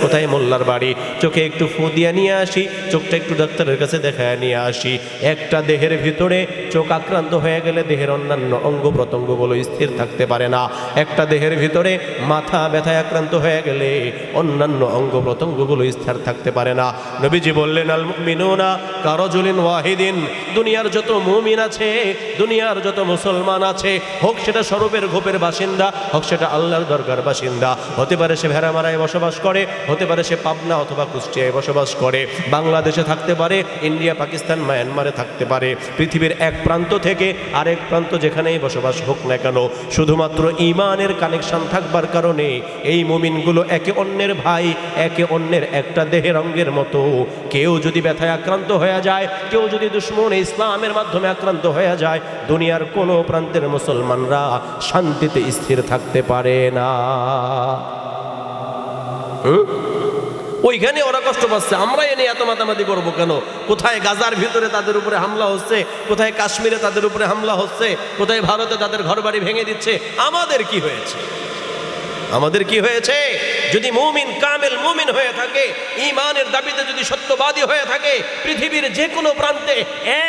কোথায় মোল্লার বাড়ি, চোখে একটু ফু দিয়ে নিয়ে আসি, চোখটা একটু ডাক্তারের কাছে দেখায় নিয়ে আসি। একটা দেহের ভিতরে চোখ আক্রান্ত হয়ে গেলে দেহের অন্যান্য অঙ্গ প্রত্যঙ্গগুলো স্থির থাকতে পারে না। একটা দেহের ভিতরে মাথা ব্যথায় আক্রান্ত হয়ে গেলে অন্যান্য অঙ্গ প্রত্যঙ্গগুলো স্থির থাকতে পারে না। নবীজি বললেন, আল মুমিনুনা কারাজুলিন ওয়াহিদিন, দুনিয়ার যত মুমিন আছে, দুনিয়ার যত মুসলমান আছে, হোক সেটা স্বরূপের গোপের বাসিন্দা, হোক সেটা আল্লাহর দরগার বাসিন্দা, হতে পারে সে ভেড়ামারায় বসবাস করে, হতে পারে সে পাবনা অথবা কুষ্টিয়ায় বসবাস করে, বাংলাদেশে থাকতে পারে, ইন্ডিয়া, পাকিস্তান, মায়ানমারে থাকতে পারে, পৃথিবীর এক প্রান্ত থেকে আরেক প্রান্ত যেখানেই বসবাস হোক না কেন, শুধুমাত্র ঈমানের কানেকশন থাকবার কারণে এই মুমিনগুলো একে অন্যের ভাই, একে অন্যের একটা দেহের অঙ্গের মতো। কেউ যদি ব্যথায় আক্রান্ত হয়ে যায়, কেউ যদি দুশমন ইসলামের মাধ্যমে আক্রান্ত হয়ে যায়, দুনিয়ার কোনো প্রান্তের মুসলমানরা শান্তিতে স্থির থাকতে পারে না। ওইখানে ওরা কষ্ট পাচ্ছে, আমরা এনে এত মাতামাতি করবো কেন? কোথায় গাজার ভিতরে তাদের উপরে হামলা হচ্ছে, কোথায় কাশ্মীরে তাদের উপরে হামলা হচ্ছে, কোথায় ভারতে তাদের ঘরবাড়ি ভেঙে দিচ্ছে। আমাদের কি হয়েছে? আমাদের কি হয়েছে? যদি মুমিন কামেল মুমিন হয়ে থাকে, ঈমানের দাবিতে যদি সত্যবাদী হয়ে থাকে, পৃথিবীর যে কোনো প্রান্তে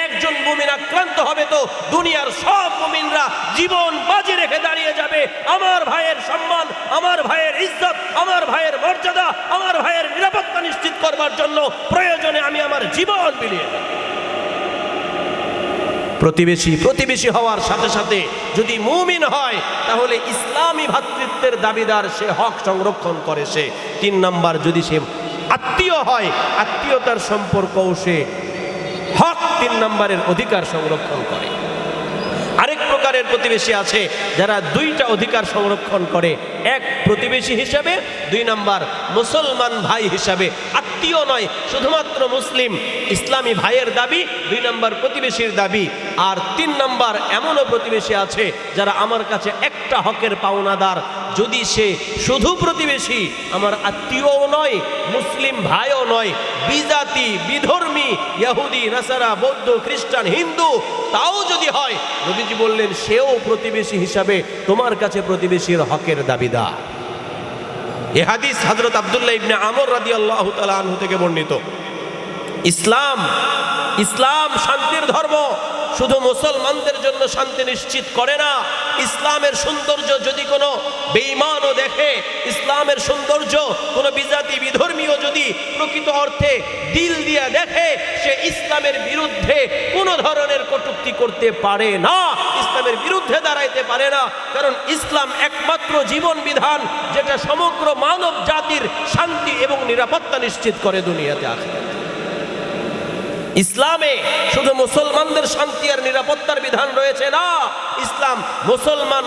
একজন মুমিন আক্রান্ত হবে তো দুনিয়ার সব মুমিনরা জীবন বাজি রেখে দাঁড়িয়ে যাবে আমার ভাইয়ের সম্মান, আমার ভাইয়ের ইজ্জত, আমার ভাইয়ের মর্যাদা, আমার ভাইয়ের নিরাপত্তা নিশ্চিত করবার জন্য প্রয়োজনে আমি আমার জীবন বিলিয়ে দেব। প্রতিবেশী হওয়ার সাথে সাথে যদি মুমিন হয় তাহলে ইসলামী ভ্রাতৃত্বের দাবিদার, সে হক সংরক্ষণ করে সে। 3 নাম্বার, যদি সে আত্মীয় হয়, আত্মীয়তার সম্পর্কও সে হক 3 নাম্বারের অধিকার সংরক্ষণ করে। আরেক প্রকারের প্রতিবেশী আছে যারা 2টা অধিকার সংরক্ষণ করে, এক প্রতিবেশী হিসাবে, 2 নাম্বার মুসলমান ভাই হিসাবে। আত্মীয় নয়, শুধুমাত্র মুসলিম ইসলামী ভাইয়ের দাবি, 2 নাম্বার প্রতিবেশীর দাবি। আর 3 নাম্বার এমনও প্রতিবেশী আছে যারা আমার কাছে একটা হকের পাওনাদার, যদি সে শুধু প্রতিবেশী, আমার আত্মীয়ও নয়, মুসলিম ভাইও নয়, বিজাতি, বিধর্মী, ইহুদি, নাসারা, বৌদ্ধ, খ্রিস্টান, হিন্দু, তাও যদি হয়, নবীজি বললেন সেও প্রতিবেশী হিসাবে তোমার কাছে প্রতিবেশীর হকের দাবিদার। এ হাদিস হযরত আব্দুল্লাহ ইবনে আমর রাদিয়াল্লাহু তাআলা আনহু থেকে বর্ণিত। ইসলাম শান্তির ধর্ম, শুধু মুসলমানদের জন্য শান্তি নিশ্চিত করে না। ইসলামের সৌন্দর্য যদি কোনো বেঈমানও দেখে, ইসলামের সৌন্দর্য কোনো বিজাতি বিধর্মীয় যদি প্রকৃত অর্থে দিল দিয়ে দেখে, সে ইসলামের বিরুদ্ধে কোনো ধরনের কটূক্তি করতে পারে না, ইসলামের বিরুদ্ধে দাঁড়াইতে পারে না। কারণ ইসলাম একমাত্র জীবন বিধান যেটা সমগ্র মানব জাতির শান্তি এবং নিরাপত্তা নিশ্চিত করে দুনিয়াতে আখিরাতে। ইসলামে শুধু মুসলমানদের শান্তি আর নিরাপত্তার বিধান রয়েছে না, ইসলাম মুসলমান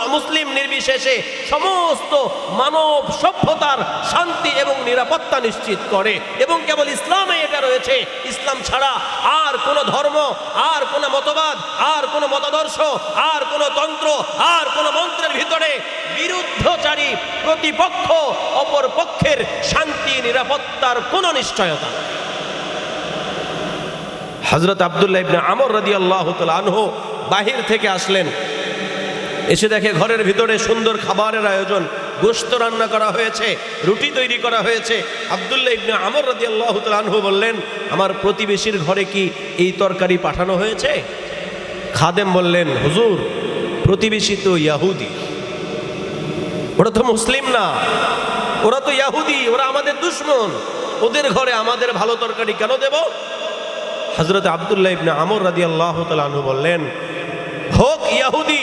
অমুসলিম নির্বিশেষে সমস্ত মানব সভ্যতার শান্তি এবং নিরাপত্তা নিশ্চিত করে। এবং কেবল ইসলামে এটা রয়েছে, ইসলাম ছাড়া আর কোনো ধর্ম, আর কোনো মতবাদ, আর কোনো মতাদর্শ, আর কোনো তন্ত্র, আর কোনো মন্ত্রের ভিতরে বিরুদ্ধচারী প্রতিপক্ষ অপর পক্ষের শান্তি নিরাপত্তার কোনো নিশ্চয়তা। হযরত আব্দুল্লাহ ইবনে আমর রাদিয়াল্লাহু তাআলা আনহু বাহির থেকে আসলেন, এসে দেখে ঘরের ভিতরে সুন্দর খাবারের আয়োজন, গোশত রান্না করা হয়েছে, রুটি তৈরি করা হয়েছে। আব্দুল্লাহ ইবনে আমর রাদিয়াল্লাহু তাআলা আনহু বললেন, আমার প্রতিবেশীর ঘরে কি এই তরকারি পাঠানো হয়েছে? খাদেম বললেন, হুজুর, প্রতিবেশী তো ইহুদি, ওরা তো মুসলিম না, ওরা তো ইহুদি, ওরা আমাদের দুশমন, ওদের ঘরে আমাদের ভালো তরকারি কেন দেব? হযরত আব্দুল্লাহ ইবনে আমর রাদিয়াল্লাহু তাআলা আনহু বললেন, হোক ইহুদি,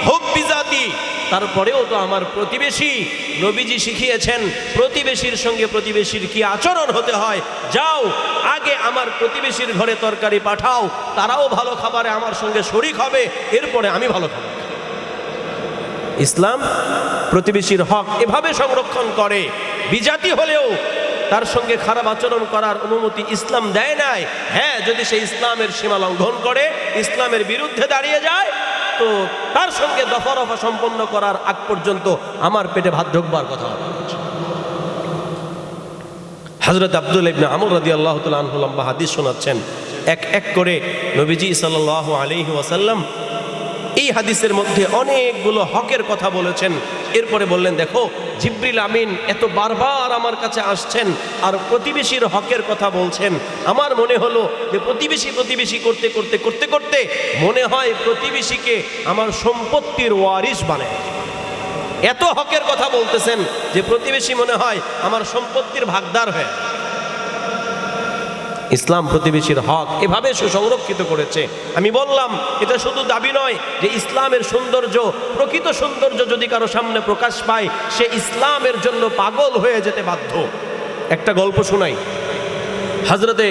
হোক বিজাতি, তারপরেও তো আমার প্রতিবেশী। নবীজি শিখিয়েছেন প্রতিবেশীর সঙ্গে প্রতিবেশীর কি আচরণ হতে হয়। যাও, আগে আমার প্রতিবেশীর ঘরে তরকারি পাঠাও, তারাও ভালো খাবারে আমার সঙ্গে শরীক হবে, এরপরে আমি ভালো খাবার। ইসলাম প্রতিবেশীর হক এভাবে সংরক্ষণ করে। বিজাতি হলেও তার সঙ্গে খারাপ আচরণ করার অনুমতি ইসলাম দেয় নাই। হ্যাঁ, যদি সে ইসলামের সীমা লঙ্ঘন করে, ইসলামের বিরুদ্ধে দাঁড়িয়ে যায়, তো তার সঙ্গে দফা রফা সম্পন্ন করার আগ পর্যন্ত আমার পেটে ভাত ঢোকবার কথা হবে। হযরত আব্দুল্লাহ ইবনে আমর রাদিয়াল্লাহু তাআলা আনহু লম্বা হাদিস শোনাচ্ছেন। এক এক করে নবীজি সাল্লাল্লাহু আলাইহি ওয়াসাল্লাম এই হাদিসের মধ্যে অনেকগুলো হকের কথা বলেছেন। এরপরে বললেন, দেখো জিবরিল আমিন এত বারবার আমার কাছে আসছেন আর প্রতিবেশীর হকের কথা বলছেন। আমার মনে হলো যে প্রতিবেশী করতে করতে করতে করতে মনে হয় প্রতিবেশীকে আমার সম্পত্তির ওয়ারিশ বানায়। এত হকের কথা বলতেছেন যে প্রতিবেশী মনে হয় আমার সম্পত্তির ভাগদার হয়ে। ইসলাম প্রতিবেশীর হক এভাবে সুসংরক্ষিত করেছে। আমি বললাম এটা শুধু দাবি নয় যে ইসলামের সৌন্দর্য, প্রকৃত সৌন্দর্য যদি কারো সামনে প্রকাশ পায় সে ইসলামের জন্য পাগল হয়ে যেতে বাধ্য। একটা গল্প শোনাই। হযরতে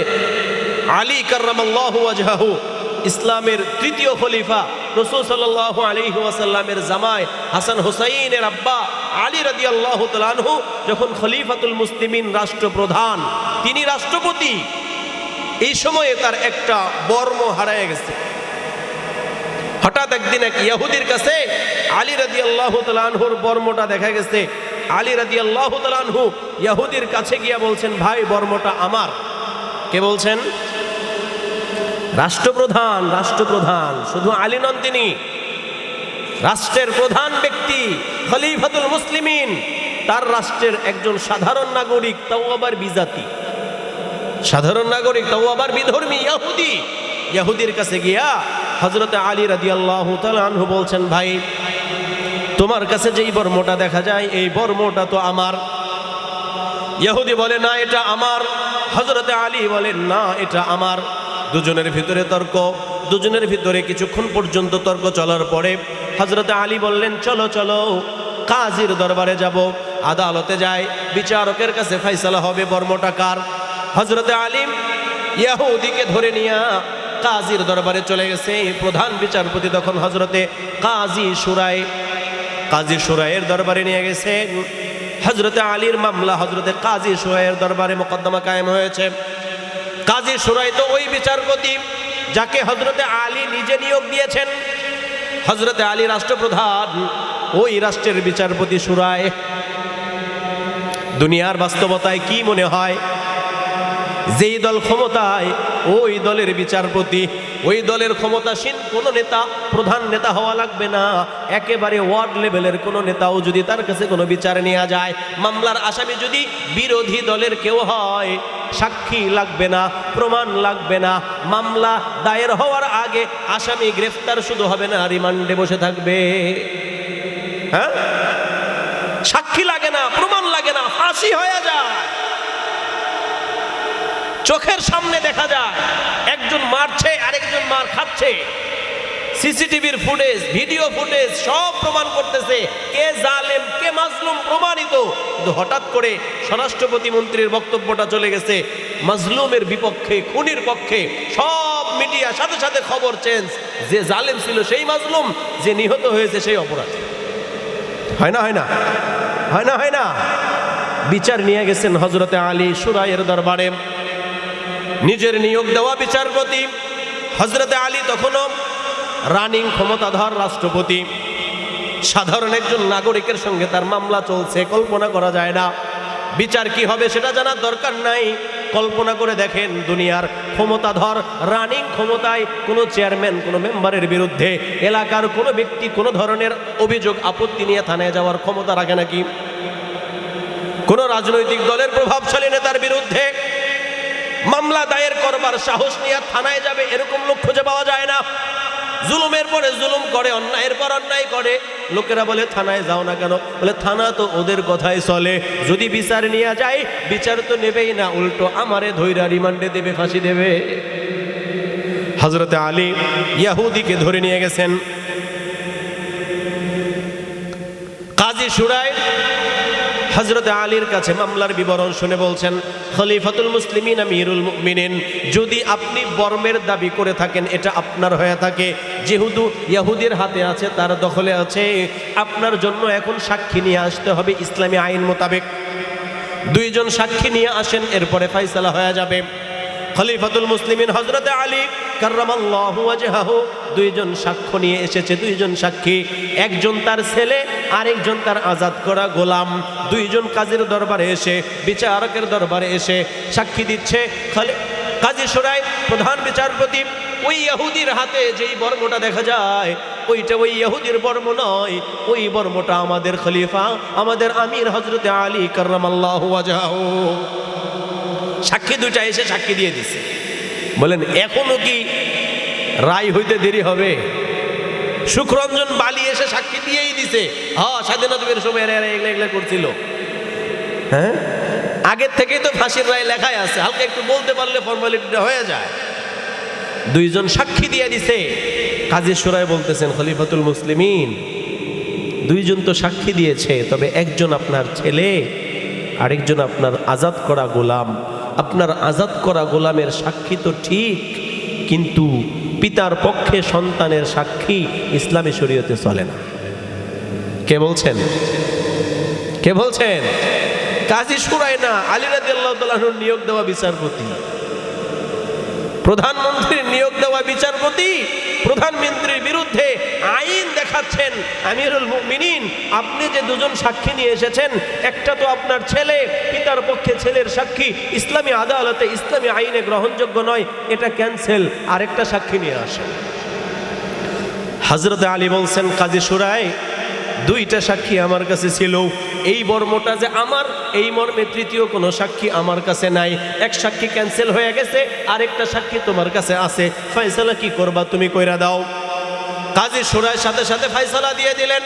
আলী কাররামাল্লাহু ওয়াজহাহু, ইসলামের তৃতীয় খলিফা, রাসূল সাল্লাল্লাহু আলাইহি ওয়াসাল্লামের জামাই হাসান হুসাইনের আব্বা আলী রাদিয়াল্লাহু তাআলা আনহু যখন খলিফাতুল মুসলিমিন, রাষ্ট্রপ্রধান, তিনি রাষ্ট্রপতি, এই সময়ে তার একটা বর্ম হারায় গেছে। হঠাৎ একদিন এক ইহুদির কাছে আলী রাদিয়াল্লাহু তাআলা আনহুর বর্মটা দেখা গেছে। আলী রাদিয়াল্লাহু তাআলা আনহু ইহুদির কাছে গিয়া বলছেন, ভাই বর্মটা আমার। কে বলছেন? রাষ্ট্রপ্রধান, শুধু আলী নন, তিনি রাষ্ট্রের প্রধান ব্যক্তি, খলিফাতুল মুসলিমিন। তার রাষ্ট্রের একজন সাধারণ নাগরিক, তাও আবার বিজাতি, সাধারণ নাগরিক, তাও আবার বিধর্মী ইহুদির কাছে গিয়া হযরতে আলী রাদিয়াল্লাহু তাআলা আনহু বলছেন, ভাই তোমার কাছে যেই বর্মটা দেখা যায় এই বর্মটা তো আমার। ইহুদি বলে, না এটা আমার। হযরতে আলী বলেন, না এটা আমার। দুজনের ভিতরে তর্ক, দুজনের ভিতরে কিছুক্ষণ পর্যন্ত তর্ক চলার পরে হযরতে আলী বললেন, চলো চলো কাজীর দরবারে যাব, আদালতে যাই, বিচারকের কাছে ফয়সালা হবে বর্মটা কার। হযরতে আলী ইহুদিকে ধরে নিয়ে কাজীর দরবারে চলে গেছে। প্রধান বিচারপতি তখন হযরতে কাজী শুরাইয়ের দরবারে নিয়ে গেছে। হযরতে আলীর মামলা হযরতে কাজী শুরাইয়ের দরবারে মোকদ্দমা কায়েম হয়েছে। কাজী শুরাই তো ওই বিচারপতি যাকে হযরতে আলী নিজে নিয়োগ দিয়েছেন। হযরতে আলী রাষ্ট্রপ্রধান, ওই রাষ্ট্রের বিচারপতি শুরাই। দুনিয়ার বাস্তবতায় কি মনে হয়? যেই দল ক্ষমতায় ওই দলের বিচারপতি, ওই দলের ক্ষমতাসীন কোন নেতা, প্রধান নেতা হওয়া লাগবে না, একেবারে ওয়ার্ড লেভেলের কোন নেতাও যদি তার কাছে কোনো বিচার নেওয়া যায়, মামলার আসামি যদি বিরোধী দলের কেউ হয়, সাক্ষী লাগবে না, প্রমাণ লাগবে না, মামলা দায়ের হওয়ার আগে আসামি গ্রেফতার শুধু হবে না, রিমান্ডে বসে থাকবে। হ্যাঁ, সাক্ষী লাগে না, প্রমাণ লাগে না, ফাঁসি হয়ে যায়। চোখের সামনে দেখা যায় একজন মারছে, আরেকজন মার খাচ্ছে। সিসিটিভির ফুটেজ, ভিডিও ফুটেজ সব প্রমাণ করতেছে কে জালেম কে মাজলুম প্রমাণিত। কিন্তু হঠাৎ করে স্বরাষ্ট্র প্রতিমন্ত্রীর বক্তব্যটা চলে গেছে মাজলুমের বিপক্ষে, খুনির পক্ষে। সব মিডিয়া সাথে সাথে খবর চেঞ্জ, যে জালেম ছিল সেই মাজলুম, যে নিহত হয়েছে সেই অপরাধী। হয় না? বিচার নিয়ে গেছেন হযরতে আলী শুরাইয়ের দরবারে, নিজের নিয়োগ দেওয়া বিচারপতি। হযরতে আলী তখনও রানিং ক্ষমতাধর রাষ্ট্রপতি। সাধারণ একজন নাগরিকের সঙ্গে তার মামলা চলছে, কল্পনা করা যায় না। বিচার কি হবে সেটা জানার দরকার নাই। কল্পনা করে দেখেন, দুনিয়ার ক্ষমতাধর রানিং ক্ষমতায় কোনো চেয়ারম্যান, কোনো মেম্বারের বিরুদ্ধে এলাকার কোনো ব্যক্তি কোনো ধরনের অভিযোগ, আপত্তি নিয়ে থানায় যাওয়ার ক্ষমতা রাখে নাকি? কোনো রাজনৈতিক দলের প্রভাবশালী নেতার বিরুদ্ধে মামলা দায়ের করবার সাহস নিয়ে থানায় যাবে এরকম লোক খুঁজে পাওয়া যায় না। জুলুমের পরে জুলুম করে, অন্যায়ের পর অন্যায় করে। লোকেরা বলে থানায় যাও না কেন? বলে থানা তো ওদের কথাই চলে, যদি বিচার নিয়ে যায় বিচার তো নেবেই না, উল্টো আমারে ধৈরা রিমান্ডে দেবে, ফাঁসি দেবে। হযরতে আলী ইহুদিকে ধরে নিয়ে গেছেন। কাজী শুরাই হযরতে আলীর কাছে মামলার বিবরণ শুনে বলছেন, খলিফাতুল মুসলিমিন আমিরুল মুমিনিন, যদি আপনি বর্মের দাবি করে থাকেন, এটা আপনার হয়ে থাকে, যেহেতু ইহুদির হাতে আছে, তার দখলে আছে, আপনার জন্য এখন সাক্ষী নিয়ে আসতে হবে ইসলামী আইন মোতাবেক। দুইজন সাক্ষী নিয়ে আসেন, এরপরে ফয়সালা হয়ে যাবে। খলিফাতুল মুসলিমিন হযরতে আলী কাররামাল্লাহু ওয়াজহাহু দুইজন সাক্ষ্য নিয়ে এসেছে, দুইজন সাক্ষী, একজন তার ছেলে, আরেকজন তার আজাদ করা গোলাম। দুইজন কাজীর দরবারে এসে, বিচারকের দরবারে এসে সাক্ষী দিচ্ছে। কাজী শুরাই প্রধান বিচারপতি, ওই ইহুদির হাতে যেই বর্মটা দেখা যায় ওইটা ওই ইহুদির বর্ম নয়, ওই বর্মটা আমাদের খলিফা, আমাদের আমির হযরতে আলী কাররামাল্লাহু ওয়াজহাহু। সাক্ষী দুইটা এসে সাক্ষী দিয়ে দিছে। বলেন এখনো কি রায় হইতে দেরি হবে? সুখরঞ্জন বালি এসে সাক্ষী দিয়েই দিছে, হ্যাঁ স্বাধীনতার সময় এরা এগুলা করছিল। হ্যাঁ, আগের থেকেই তো ফাঁসির রায় লেখাই আছে, হালকা একটু বলতে পারলে ফর্মালিটিটা হয়ে যায়। দুইজন সাক্ষী দিয়ে দিছে। কাজী শুরায় বলতেছেন খলিফাতুল মুসলিমিন, দুইজন তো সাক্ষী দিয়েছে, তবে একজন আপনার ছেলে, আরেকজন আপনার আজাদ করা গোলাম। আপনার আজাদ করা গোলামের সাক্ষী তো ঠিক, কিন্তু পিতার পক্ষে সন্তানের সাক্ষী ইসলামী শরীয়তে চলে না। কে বলছেন? কে বলছেন? কাজী শুরায় না, আলী রাদিয়াল্লাহু তাআলা আনহুর নিয়োগ দেওয়া বিচারপতি, প্রধানমন্ত্রীর নিয়োগ দেওয়া বিচারপতি প্রধানমন্ত্রীর বিরুদ্ধে আইন দেখাচ্ছেন। আমিরুল মুমিনিন, আপনি যে দুজন সাক্ষী নিয়ে এসেছেন, একটা তো আপনার ছেলে, পিতার পক্ষে ছেলের সাক্ষী ইসলামী আদালতে ইসলামী আইনে গ্রহণযোগ্য নয়, এটা ক্যান্সেল, আরেকটা সাক্ষী নিয়ে আসেন। হযরত আলী বলছেন, কাজী শুরায় দুইটা সাক্ষী আমার কাছে ছিল, এই বর্মটা যে আমার, এই মর্মে তৃতীয় কোনো সাক্ষী আমার কাছে নাই। এক সাক্ষী ক্যান্সেল হয়ে গেছে, আরেকটা সাক্ষী তোমার কাছে আছে, ফয়সালা কি করবা তুমি কইরা দাও। কাজী শুরায় সাথে সাথে ফয়সালা দিয়ে দিলেন।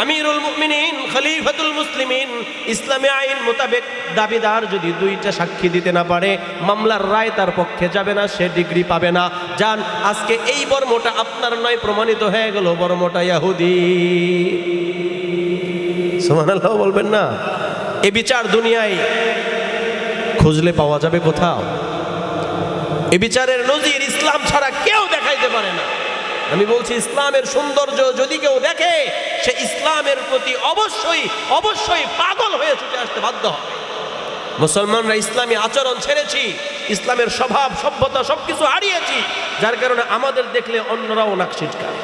আমিরুল মুমিনিন খলিফাতুল মুসলিমিন, ইসলামী আইন মোতাবেক দাবিদার যদি দুইটা সাক্ষী দিতে না পারে, মামলার রায় তার পক্ষে যাবে না, সে ডিগ্রি পাবে না। যান, আজকে এই বর্মটা আপনার নয়, প্রমাণিত হয়ে গেল বর্মটা ইহুদি। সুবহানাল্লাহ বলবেন না? এ বিচার দুনিয়ায় খুঁজলে পাওয়া যাবে কোথাও? এ বিচারের নজির ইসলাম ছাড়া কেউ দেখাইতে পারে না। আমি বলছি, ইসলামের সৌন্দর্য যদি কেউ দেখে, সে ইসলামের প্রতি অবশ্যই অবশ্যই পাগল হয়ে ছুটে আসতে বাধ্য হবে। মুসলমানরা ইসলামী আচরণ ছেড়েছি, ইসলামের স্বভাব সভ্যতা সবকিছু হারিয়েছি, যার কারণে আমাদের দেখলে অন্যরাও নাক ছিটকায়।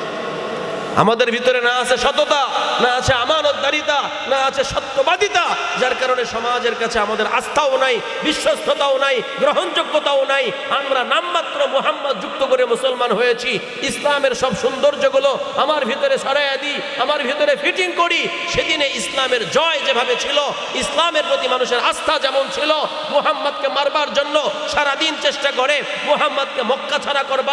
আমাদের ভিতরে না আছে সততা, না আছে আমানতদারিতা, না আছে সত্যবাদিতা, যার কারণে সমাজের কাছে আমাদের আস্থাও নাই, বিশ্বস্ততাও নাই, গ্রহণযোগ্যতাও নাই। আমরা নামমাত্র মুহাম্মদ যুক্ত করে মুসলমান হয়েছি। ইসলামের সব সৌন্দর্যগুলো আমার ভিতরে সরাইয়া দিই, আমার ভিতরে ফিটিং করি। সেদিনে ইসলামের জয় যেভাবে ছিল, ইসলামের প্রতি মানুষের আস্থা যেমন ছিল, মুহাম্মদকে মারবার জন্য সারাদিন চেষ্টা করে, মুহাম্মদকে মক্কা ছাড়া করবার